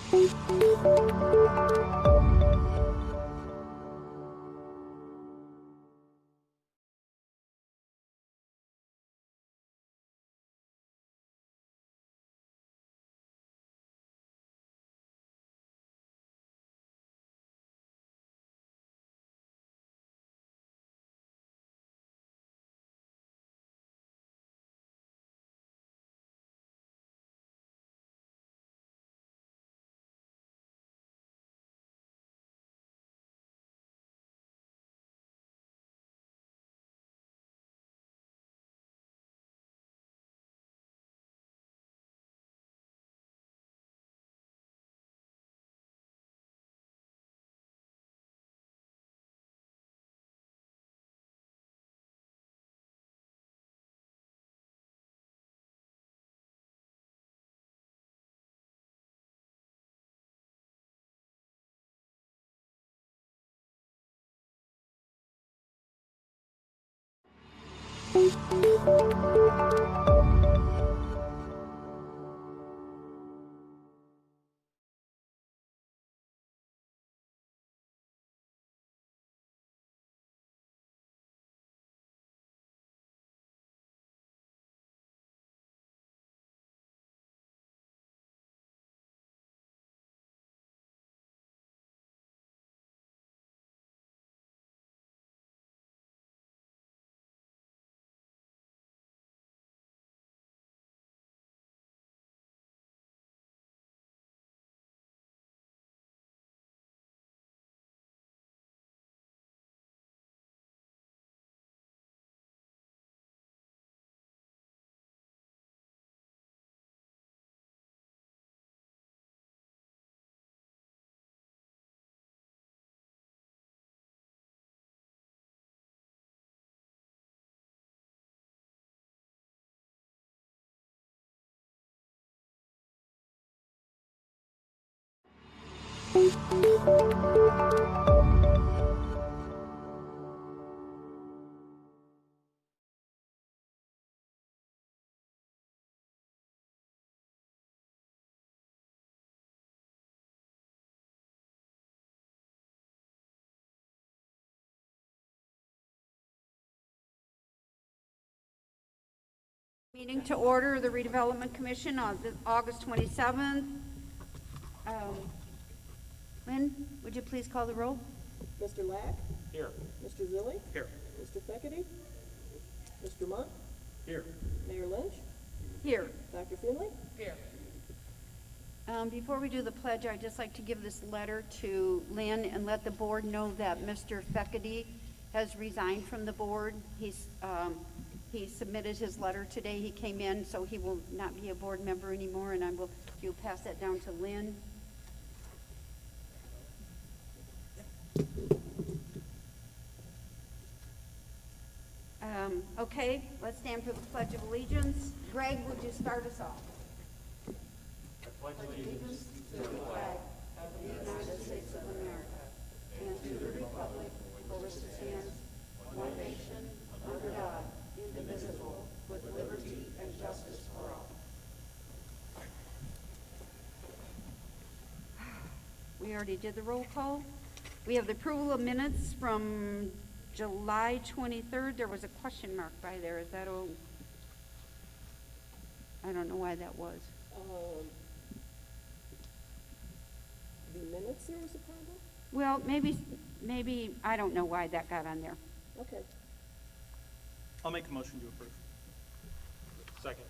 Meeting to order the Redevelopment Commission on August 27th. Lynn, would you please call the roll? Mr. Lack? Here. Mr. Zilli? Here. Mr. Feckety? Mr. Munt? Here. Mayor Lynch? Here. Dr. Finley? Here. Before we do the pledge, I'd just like to give this letter to Lynn and let the board know that Mr. Feckety has resigned from the board. He submitted his letter today. He came in, so he will not be a board member anymore, and you'll pass that down to Lynn. Okay, let's stand for the Pledge of Allegiance. Greg, would you start us off? I pledge allegiance To the flag of the United States of America and to the republic for which it stands, one nation, under God, indivisible, with liberty and justice for all. We already did the roll call. We have the approval of minutes from July 23rd. There was a question mark by there. Is that all? I don't know why that was. The minutes, there was a problem? Well, maybe, I don't know why that got on there. Okay. I'll make a motion to approve. Second.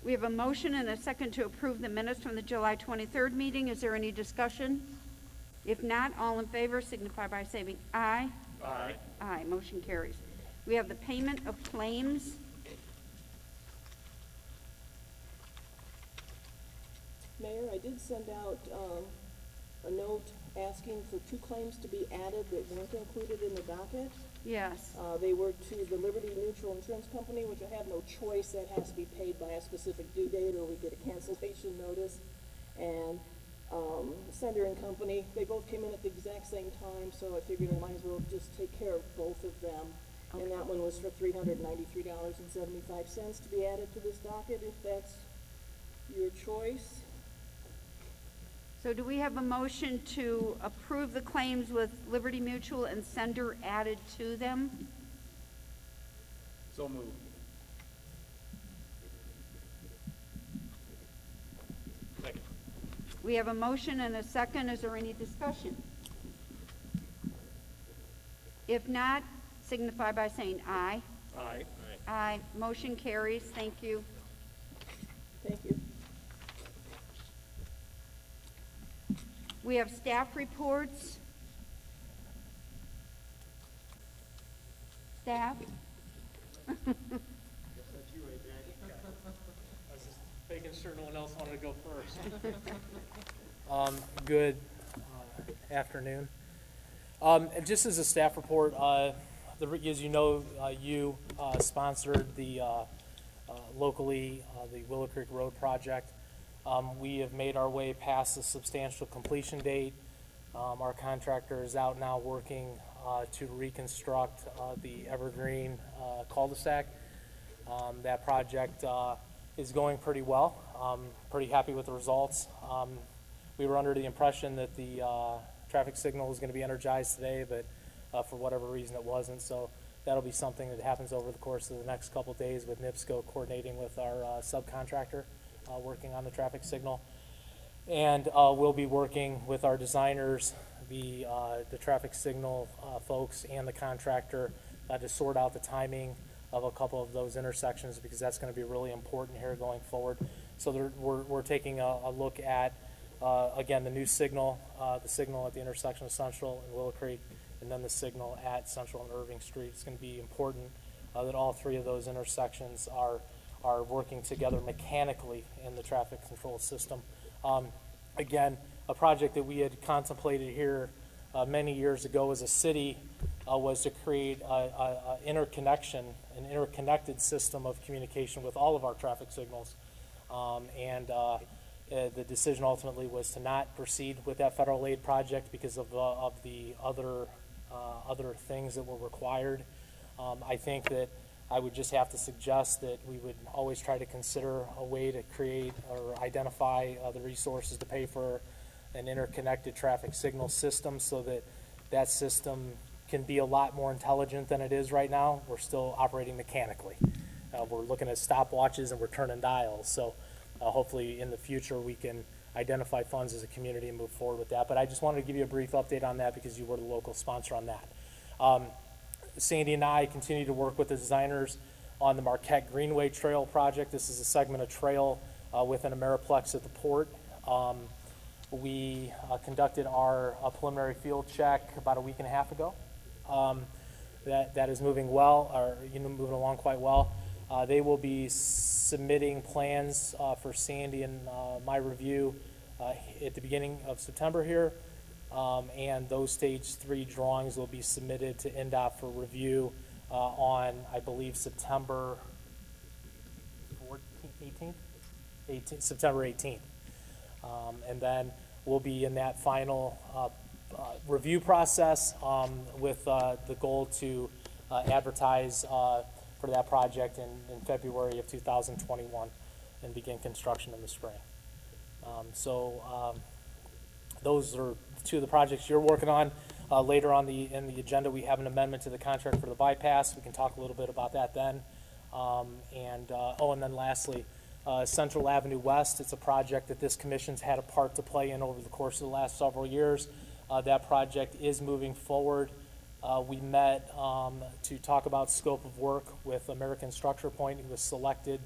We have a motion and a second to approve the minutes from the July 23rd meeting. Is there any discussion? If not, all in favor signify by saying aye. Aye. Aye, motion carries. We have the payment of claims. Mayor, I did send out a note asking for 2 claims to be added that weren't included in the docket. Yes. They were to the Liberty Mutual Insurance Company, which I have no choice. That has to be paid by a specific due date or we get a cancellation notice. And Sender and Company, they both came in at the exact same time, so I figured I might as well just take care of both of them. Okay. And that one was for $393.75 to be added to this docket, if that's your choice. So do we have a motion to approve the claims with Liberty Mutual and sender added to them? So moved. Second. We have a motion and a second. Is there any discussion? If not, signify by saying aye. Aye. Aye. Motion carries. Thank you. Thank you. We have staff reports. Staff? That's you right there. I was just making sure no one else wanted to go first. Good afternoon. And just as a staff report, as you know, you sponsored the locally the Willow Creek Road project. We have made our way past the substantial completion date. Our contractor is out now working to reconstruct the Evergreen cul-de-sac. That project is going pretty well. Pretty happy with the results. We were under the impression that the traffic signal was going to be energized today, but for whatever reason it wasn't. So that'll be something that happens over the course of the next couple of days with NIPSCO coordinating with our subcontractor working on the traffic signal. And we'll be working with our designers, the traffic signal folks and the contractor to sort out the timing of a couple of those intersections, because that's going to be really important here going forward. So we're taking a look at, again, the new signal, the signal at the intersection of Central and Willow Creek, and then the signal at Central and Irving Street. It's going to be important that all three of those intersections are working together mechanically in the traffic control system. Again, a project that we had contemplated here many years ago as a city was to create an interconnected system of communication with all of our traffic signals. The decision ultimately was to not proceed with that federal aid project because of the other things that were required. I think that I would just have to suggest that we would always try to consider a way to create or identify the resources to pay for an interconnected traffic signal system, so that that system can be a lot more intelligent than it is right now. We're still operating mechanically. We're looking at stopwatches and we're turning dials. So hopefully in the future we can identify funds as a community and move forward with that. But I just wanted to give you a brief update on that because you were the local sponsor on that. Sandy and I continue to work with the designers on the Marquette Greenway Trail project. This is a segment of trail within Ameriplex at the port. We conducted our preliminary field check about a week and a half ago. That is moving well, or moving along quite well. They will be submitting plans for Sandy and my review at the beginning of September here. And those stage 3 drawings will be submitted to NDOT for review on, I believe, September 18th. And then we'll be in that final review process with the goal to advertise for that project in February of 2021 and begin construction in the spring. Those are two of the projects you're working on. Later on in the agenda, we have an amendment to the contract for the bypass. We can talk a little bit about that then. And then lastly, Central Avenue West. It's a project that this commission's had a part to play in over the course of the last several years. That project is moving forward. We met to talk about scope of work with American Structure Point, who was selected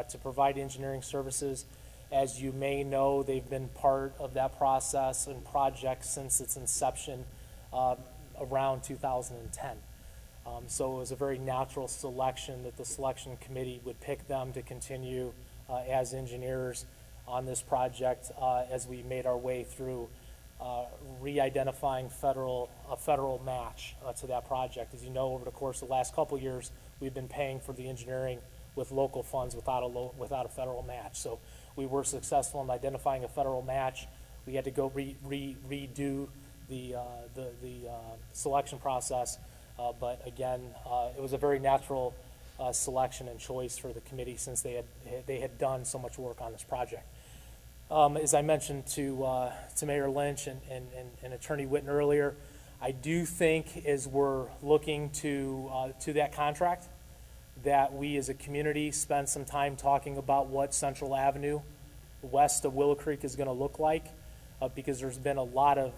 to provide engineering services. As you may know, they've been part of that process and project since its inception around 2010. So it was a very natural selection that the selection committee would pick them to continue as engineers on this project as we made our way through re-identifying a federal match to that project. As you know, over the course of the last couple of years, we've been paying for the engineering with local funds without a federal match. So we were successful in identifying a federal match. We had to go redo the selection process, but again, it was a very natural selection and choice for the committee since they had done so much work on this project. As I mentioned to Mayor Lynch and Attorney Witten earlier, I do think as we're looking to that contract, that we as a community spend some time talking about what Central Avenue west of Willow Creek is going to look like, because there's been a lot of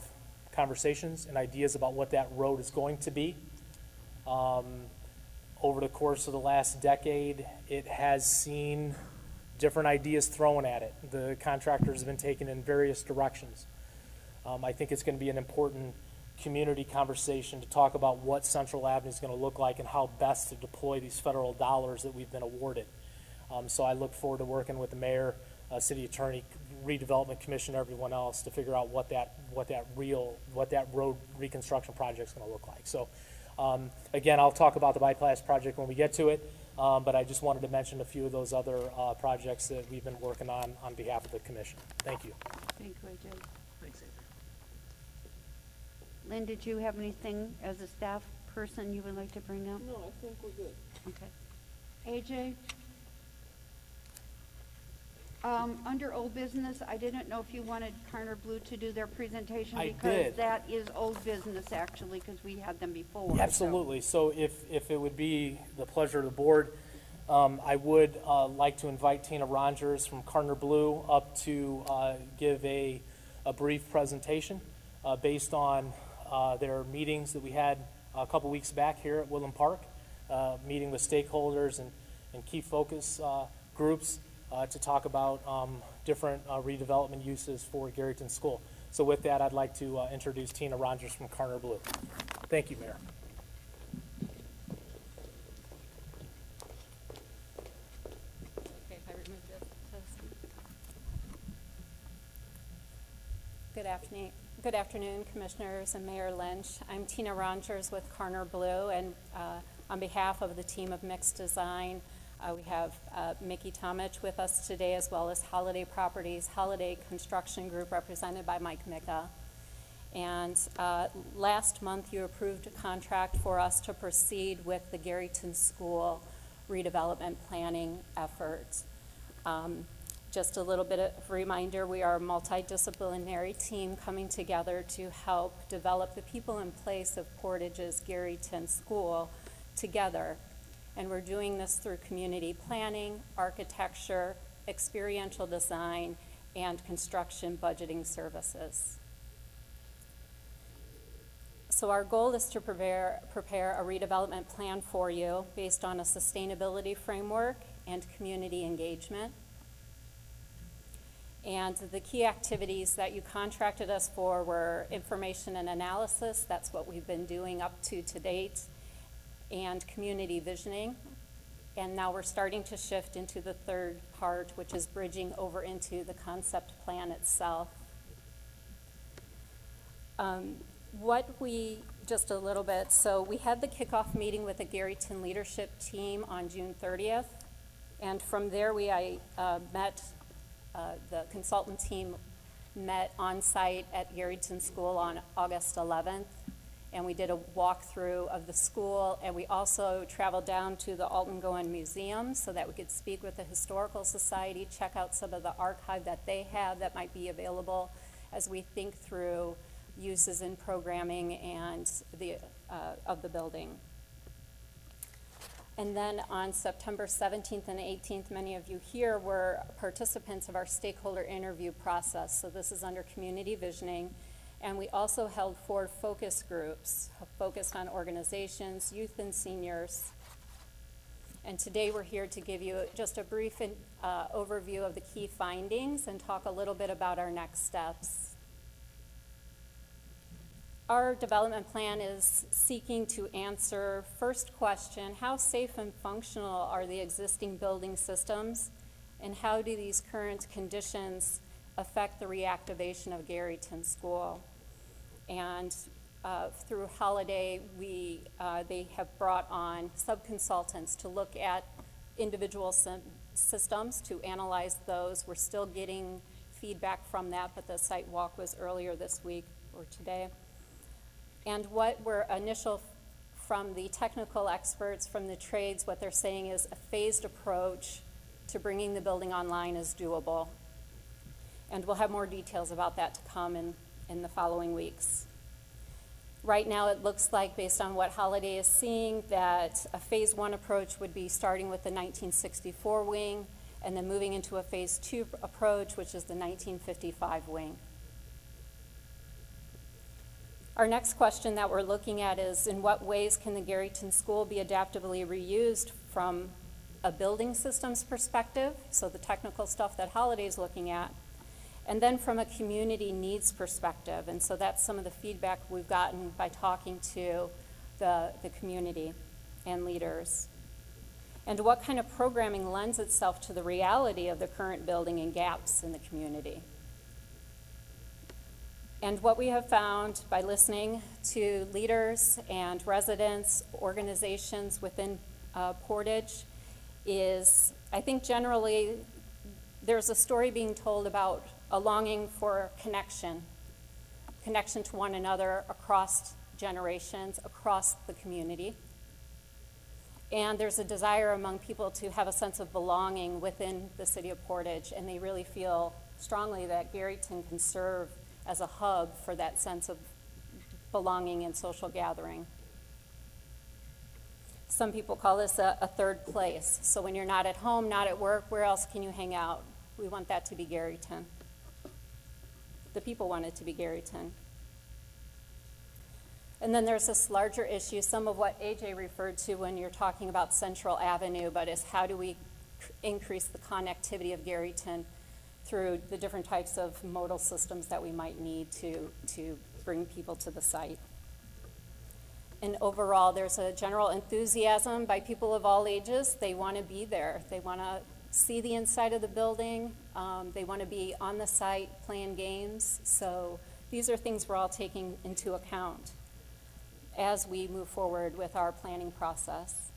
conversations and ideas about what that road is going to be. Over the course of the last decade, it has seen different ideas thrown at it. The contractors have been taken in various directions. I think it's going to be an important community conversation to talk about what Central Avenue is going to look like and how best to deploy these federal dollars that we've been awarded. So I look forward to working with the mayor, city attorney, redevelopment commission, everyone else to figure out what that road reconstruction project is going to look like. So again, I'll talk about the bypass project when we get to it, but I just wanted to mention a few of those other projects that we've been working on behalf of the commission. Thank you. Thank you, AJ. Thanks, Adrian. Lynn, did you have anything as a staff person you would like to bring up? No, I think we're good. Okay. AJ? Under old business, I didn't know if you wanted Karner Blue to do their presentation. I because did. that is old business, actually, because we had them before. so- Absolutely. So if it would be the pleasure of the board, I would like to invite Tina Rogers from Karner Blue up to give a brief presentation based on their meetings that we had a couple weeks back here at Woodland Park, meeting with stakeholders and key focus groups to talk about different redevelopment uses for Garrettton School. So with that, I'd like to introduce Tina Rogers from Karner Blue. Thank you, Mayor. Okay, if I remove this. Good afternoon, Commissioners and Mayor Lynch. I'm Tina Rogers with Karner Blue, and on behalf of the team of Mixed Design, we have Mickey Tomich with us today, as well as Holiday Properties, Holiday Construction Group, represented by Mike Micka. And last month, you approved a contract for us to proceed with the Garrettton School redevelopment planning effort. Just a little bit of a reminder, we are a multidisciplinary team coming together to help develop the people in place of Portage's Garrettton School together. And we're doing this through community planning, architecture, experiential design, and construction budgeting services. So our goal is to prepare a redevelopment plan for you based on a sustainability framework and community engagement. And the key activities that you contracted us for were information and analysis. That's what we've been doing up to date. And community visioning. And now we're starting to shift into the third part, which is bridging over into the concept plan itself. Just a little bit, so we had the kickoff meeting with the Garrettton leadership team on June 30th. And from there, the consultant team met on site at Garrettton School on August 11th. And we did a walkthrough of the school, and we also traveled down to the Alton Goen Museum so that we could speak with the Historical Society, check out some of the archive that they have that might be available as we think through uses in programming and of the building. And then on September 17th and 18th, many of you here were participants of our stakeholder interview process. So this is under community visioning. And we also held 4 focus groups focused on organizations, youth and seniors. And today we're here to give you just a brief overview of the key findings and talk a little bit about our next steps. Our development plan is seeking to answer first question, how safe and functional are the existing building systems, and how do these current conditions affect the reactivation of Garrettton School? And through Holiday, they have brought on sub-consultants to look at individual systems, to analyze those. We're still getting feedback from that, but the site walk was earlier this week or today. And what were initial from the technical experts, from the trades, what they're saying is a phased approach to bringing the building online is doable. And we'll have more details about that to come in the following weeks. Right now, it looks like, based on what Holiday is seeing, that a phase 1 approach would be starting with the 1964 wing and then moving into a phase 2 approach, which is the 1955 wing. Our next question that we're looking at is, in what ways can the Garrison School be adaptively reused from a building systems perspective, so the technical stuff that Holiday is looking at, and then from a community needs perspective. And so that's some of the feedback we've gotten by talking to the community and leaders. And what kind of programming lends itself to the reality of the current building and gaps in the community. And what we have found by listening to leaders and residents, organizations within Portage is, I think generally, there's a story being told about a longing for connection to one another across generations, across the community. And there's a desire among people to have a sense of belonging within the city of Portage, and they really feel strongly that Garrison can serve as a hub for that sense of belonging and social gathering. Some people call this a third place. So when you're not at home, not at work, where else can you hang out? We want that to be Garrison. The people want it to be Garrison. And then there's this larger issue, some of what AJ referred to when you're talking about Central Avenue, but is how do we increase the connectivity of Garrison through the different types of modal systems that we might need to bring people to the site. And overall, there's a general enthusiasm by people of all ages. They want to be there. They want to see the inside of the building. They want to be on the site playing games. So these are things we're all taking into account as we move forward with our planning process.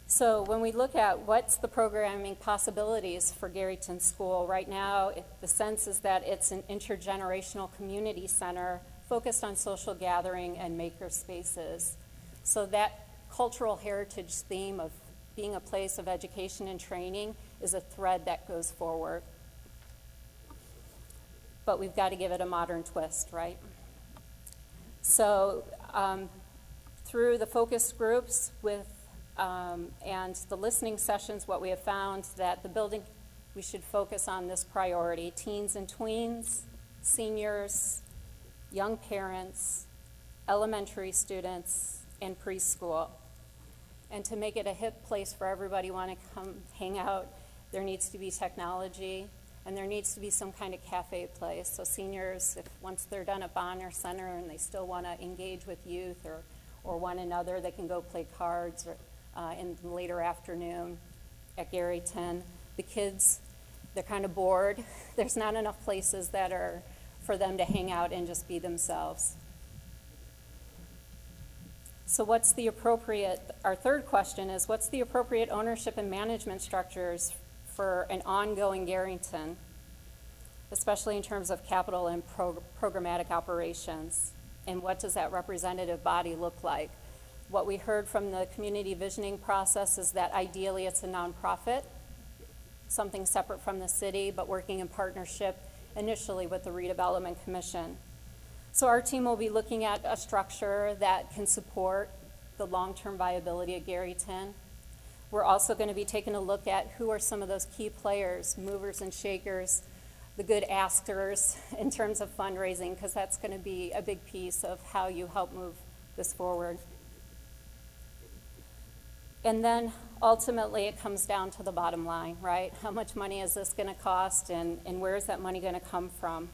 So when we look at what's the programming possibilities for Garrison School, right now the sense is that it's an intergenerational community center focused on social gathering and maker spaces. So that cultural heritage theme of being a place of education and training is a thread that goes forward. But we've got to give it a modern twist, right? So through the focus groups and the listening sessions, what we have found that the building, we should focus on this priority: teens and tweens, seniors, young parents, elementary students, and preschool. And to make it a hip place for everybody who want to come hang out, there needs to be technology, and there needs to be some kind of cafe place. So seniors, if once they're done at Bonner Center and they still want to engage with youth or one another, they can go play cards in the later afternoon at Garrison. The kids, they're kind of bored. There's not enough places that are for them to hang out and just be themselves. So what's the appropriate, our third question is, what's the appropriate ownership and management structures for an ongoing Garrison, especially in terms of capital and programmatic operations? And what does that representative body look like? What we heard from the community visioning process is that ideally it's a nonprofit, something separate from the city, but working in partnership initially with the Redevelopment Commission. So our team will be looking at a structure that can support the long-term viability of Garrison. We're also going to be taking a look at who are some of those key players, movers and shakers, the good askers in terms of fundraising, because that's going to be a big piece of how you help move this forward. And then ultimately it comes down to the bottom line, right? How much money is this going to cost, and where is that money going to come from?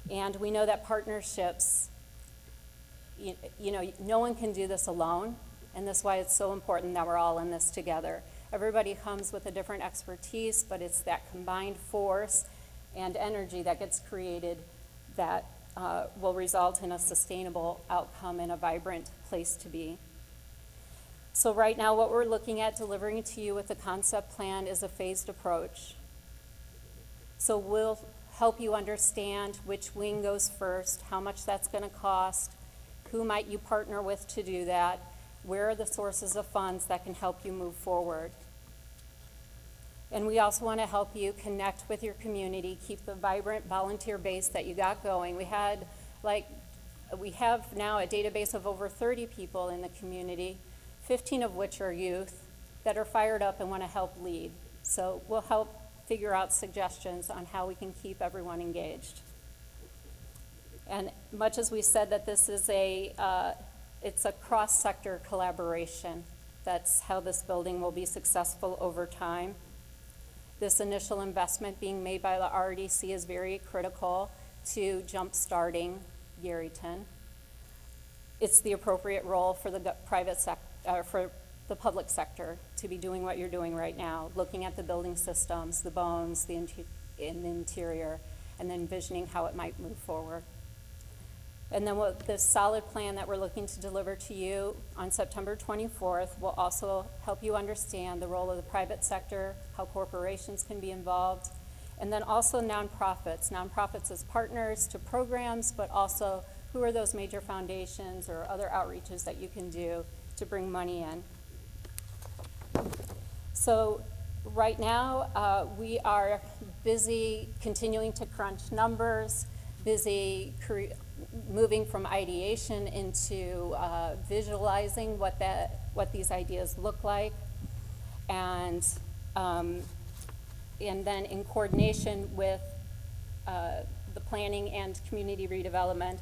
And we know that partnerships, you know, no one can do this alone, and that's why it's so important that we're all in this together. Everybody comes with a different expertise, but it's that combined force and energy that gets created that will result in a sustainable outcome and a vibrant place to be. So right now what we're looking at delivering to you with the concept plan is a phased approach. So we'll help you understand which wing goes first, how much that's going to cost, who might you partner with to do that, where are the sources of funds that can help you move forward. And we also want to help you connect with your community, keep the vibrant volunteer base that you got going. We have now a database of over 30 people in the community, 15 of which are youth that are fired up and want to help lead. So we'll help figure out suggestions on how we can keep everyone engaged. And much as we said that this is it's a cross-sector collaboration. That's how this building will be successful over time. This initial investment being made by the RDC is very critical to jump-starting Garyton. It's the appropriate role for the for the public sector to be doing what you're doing right now, looking at the building systems, the bones, the interior, and then envisioning how it might move forward. And then this solid plan that we're looking to deliver to you on September 24th will also help you understand the role of the private sector, how corporations can be involved, and then also nonprofits as partners to programs, but also who are those major foundations or other outreaches that you can do to bring money in. So right now, we are busy continuing to crunch numbers, busy moving from ideation into visualizing what these ideas look like, and then in coordination with the planning and community redevelopment,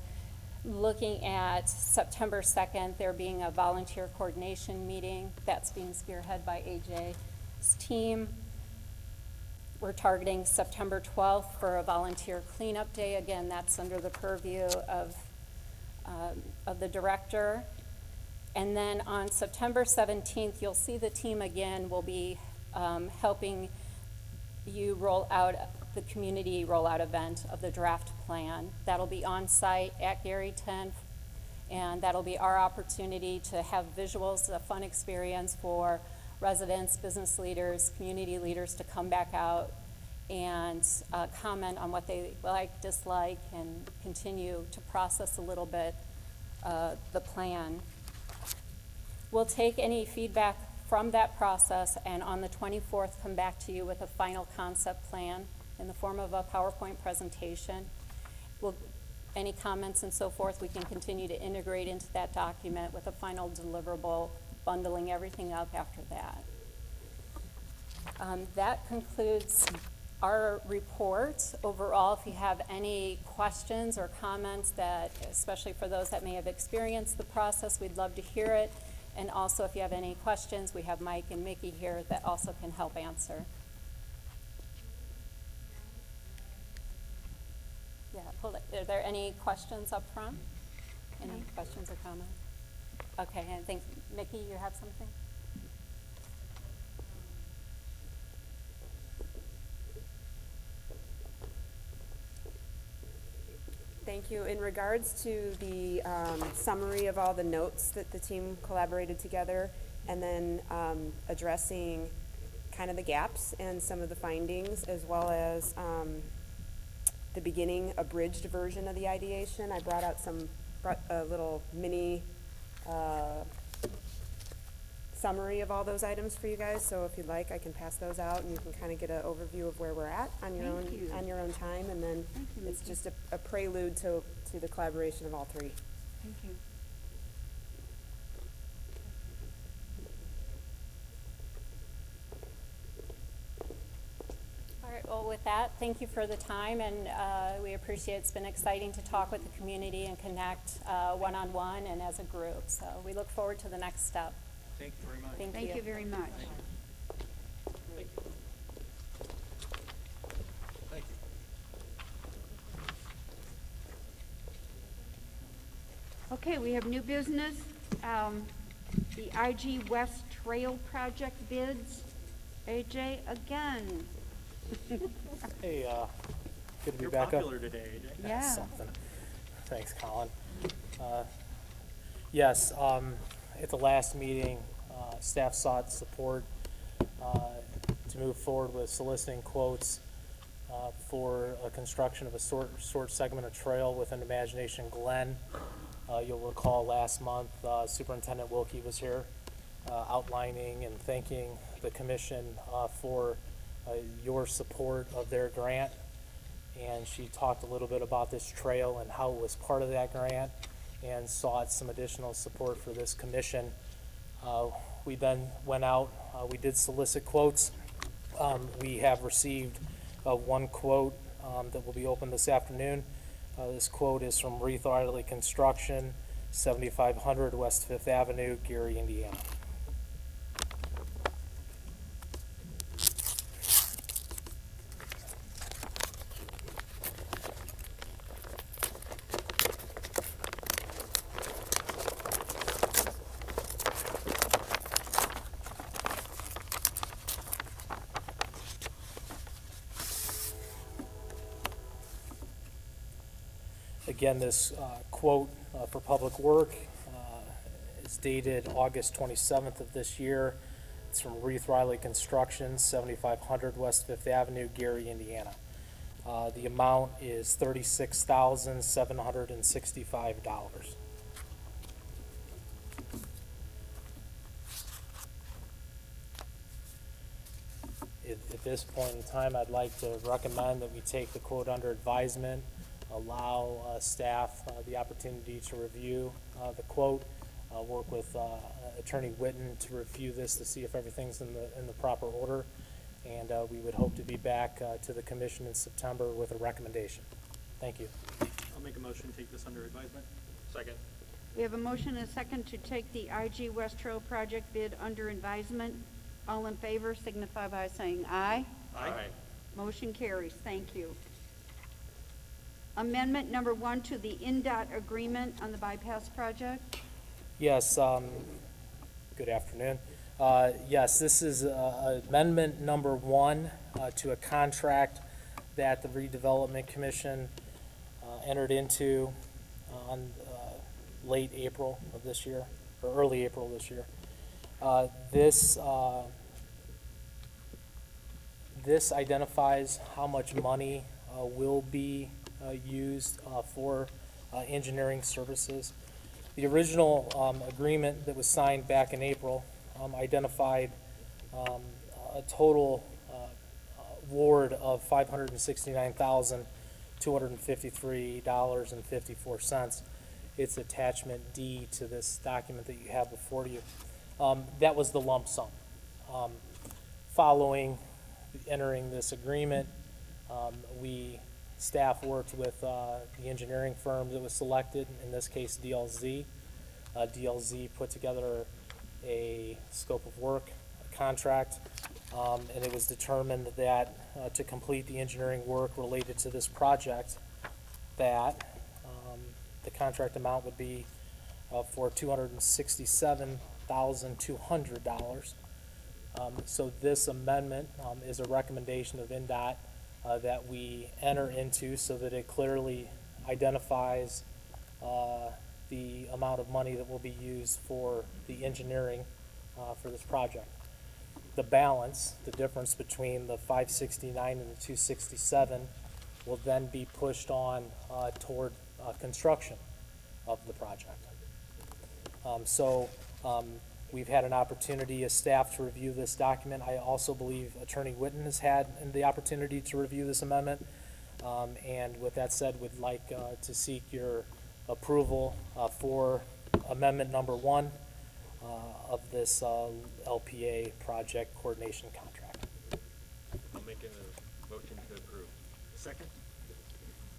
looking at September 2nd, there being a volunteer coordination meeting that's being spearheaded by AJ's team. We're targeting September 12th for a volunteer cleanup day. Again, that's under the purview of the director. And then on September 17th, you'll see the team again will be helping you roll out the community rollout event of the draft plan. That'll be on site at Garyton, and that'll be our opportunity to have visuals, a fun experience for residents, business leaders, community leaders to come back out and comment on what they like, dislike, and continue to process a little bit the plan. We'll take any feedback from that process, and on the 24th come back to you with a final concept plan in the form of a PowerPoint presentation. Any comments and so forth, we can continue to integrate into that document with a final deliverable, bundling everything up after that. That concludes our report. Overall, if you have any questions or comments that, especially for those that may have experienced the process, we'd love to hear it. And also, if you have any questions, we have Mike and Mickey here that also can help answer. Yeah, hold it. Are there any questions up front? Any questions or comments? Okay, I think, Mickey, you have something? Thank you. In regards to the summary of all the notes that the team collaborated together, and then addressing kind of the gaps and some of the findings, as well as the beginning abridged version of the ideation, I brought a little mini summary of all those items for you guys. So if you'd like, I can pass those out, and you can kind of get an overview of where we're at on your own time. And then it's just a prelude to the collaboration of all three. Thank you. All right, well, with that, thank you for the time, and we appreciate it's been exciting to talk with the community and connect one-on-one and as a group. So we look forward to the next step. Thank you very much. Thank you very much. Thank you. Thank you. Okay, we have new business. The IG West Trail Project bids. AJ, again. Hey, good to be You're back up. popular today, AJ. Yeah. Something. Thanks, Colin. Yes, at the last meeting, staff sought support to move forward with soliciting quotes for a construction of a short segment of trail within Imagination Glen. You'll recall last month, Superintendent Wilkie was here outlining and thanking the commission for your support of their grant. And she talked a little bit about this trail and how it was part of that grant and sought some additional support for this commission. We then went out, we did solicit quotes. We have received one quote that will be open this afternoon. This quote is from Reith Riley Construction, 7500 West 5th Avenue, Gary, Indiana. Again, this quote for public work is dated August 27th of this year. It's from Reith Riley Construction, 7500 West 5th Avenue, Gary, Indiana. The amount is $36,765. At this point in time, I'd like to recommend that we take the quote under advisement, allow staff the opportunity to review the quote, work with Attorney Whitten to review this to see if everything's in the proper order, and we would hope to be back to the commission in September with a recommendation. Thank you. I'll make a motion to take this under advisement. Second. We have a motion and a second to take the IG West Trail project bid under advisement. All in favor signify by saying aye. Aye. Motion carries. Thank you. Amendment number 1 to the NDOT agreement on the bypass project. Yes, good afternoon. Yes, this is amendment number 1 to a contract that the Redevelopment Commission entered into on late April of this year, or early April of this year. This identifies how much money will be used for engineering services. The original agreement that was signed back in April identified a total award of $569,253.54. It's attachment D to this document that you have before you. That was the lump sum. Following entering this agreement, staff worked with the engineering firm that was selected, in this case DLZ. DLZ put together a scope of work, a contract, and it was determined that to complete the engineering work related to this project, that the contract amount would be for $267,200. So this amendment is a recommendation of NDOT that we enter into so that it clearly identifies the amount of money that will be used for the engineering for this project. The balance, the difference between the 569 and the 267, will then be pushed on toward construction of the project. We've had an opportunity as staff to review this document. I also believe Attorney Whitten has had the opportunity to review this amendment. And with that said, would like to seek your approval for amendment number 1 of this LPA project coordination contract. I'll make a motion to approve. Second.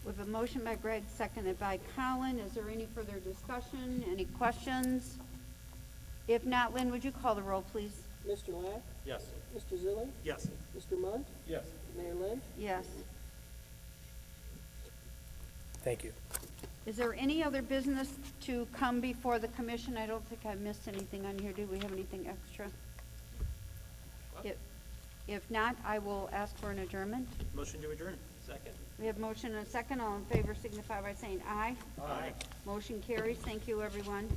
We have a motion by Greg, seconded by Colin. Is there any further discussion? Any questions? If not, Lynn, would you call the roll, please? Mr. Lack? Yes. Mr. Zilling? Yes. Mr. Munt? Yes. Mayor Lynch? Yes. Thank you. Is there any other business to come before the commission? I don't think I missed anything on here. Do we have anything extra? If not, I will ask for an adjournment. Motion to adjourn. Second. We have motion and a second. All in favor signify by saying aye. Aye. Motion carries. Thank you, everyone.